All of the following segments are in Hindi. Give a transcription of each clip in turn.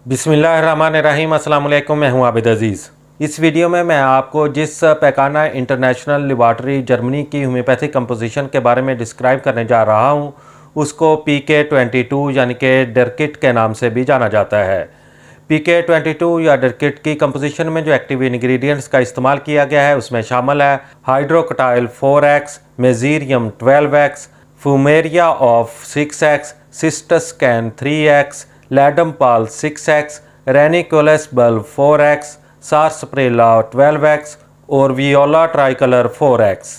बिस्मिल्लाहिर्रहमानिर्रहीम। अस्सलाम वालेकुम। मैं हूं आबिद अज़ीज़। इस वीडियो में मैं आपको जिस पैकाना इंटरनेशनल लेबॉरेटरी जर्मनी की होम्योपैथिक कंपोजिशन के बारे में डिस्क्राइब करने जा रहा हूं, उसको PK22 यानी कि डरकिट के नाम से भी जाना जाता है। PK22 या डरकिट की कंपोजिशन में जो एक्टिव इंग्रेडिएंट्स का इस्तेमाल किया गया है उसमें शामिल है हाइड्रोकटाइल 4X, मेजीरियम 12X, फूमेरिया of 6X, सिस्टसकैन 3X, लैडमपाल 6X, रेनिकोलस bulb 4X, सारसप्रेला 12X और वियोला ट्राइकलर 4X।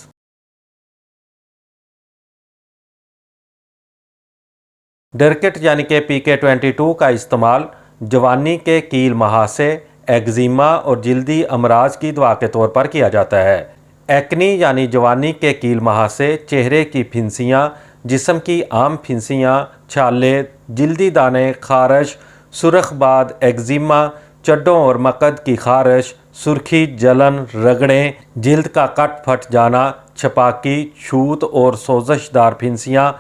डरकिट यानी कि PK22 का इस्तेमाल जवानी के कील महासे, एक्जिमा और जिल्दी अमराज की दवा के तौर पर किया जाता है। एक्नी यानी जवानी के कील महासे, चेहरे की फिंसियाँ, जिस्म की आम फिंसियाँ, छाले, जिल्दी दाने, खारश, सुरखबाद, एक्जिमा, चड्डों और मकद की खारश, सुर्खी, जलन, रगड़ें, जिल्द का कट फट जाना, छपाकी, छूत और सोजशदार फिंसियाँ,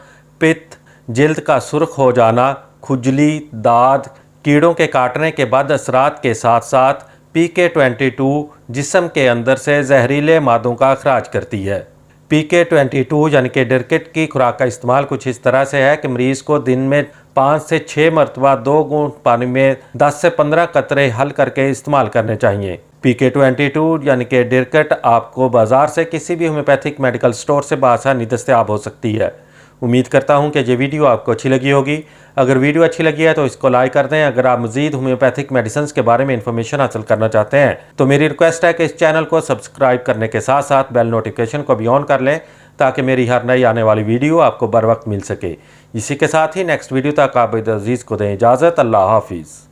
पित्त, जिल्द का सुर्ख हो जाना, खुजली, दाद, कीड़ों के काटने के बाद असरात के साथ साथ PK22 जिस्म के अंदर से जहरीले मादों का अखराज करती है। PK22 यानी कि डरकिट की खुराक का इस्तेमाल कुछ इस तरह से है कि मरीज़ को दिन में 5 से 6 मरतबा 2 घूंट पानी में 10 से 15 कतरे हल करके इस्तेमाल करने चाहिए। PK22 यानी कि डरकिट आपको बाज़ार से किसी भी होम्योपैथिक मेडिकल स्टोर से बआसानी दस्तयाब हो सकती है। उम्मीद करता हूं कि ये वीडियो आपको अच्छी लगी होगी। अगर वीडियो अच्छी लगी है तो इसको लाइक कर दें। अगर आप मज़ीद होम्योपैथिक मेडिसिन के बारे में इंफॉर्मेशन हासिल करना चाहते हैं तो मेरी रिक्वेस्ट है कि इस चैनल को सब्सक्राइब करने के साथ साथ बेल नोटिफिकेशन को भी ऑन कर लें ताकि मेरी हर नई आने वाली वीडियो आपको बर वक्त मिल सके। इसी के साथ ही नेक्स्ट वीडियो तक आबिद अज़ीज़ को दें इजाज़त। अल्लाह हाफिज़।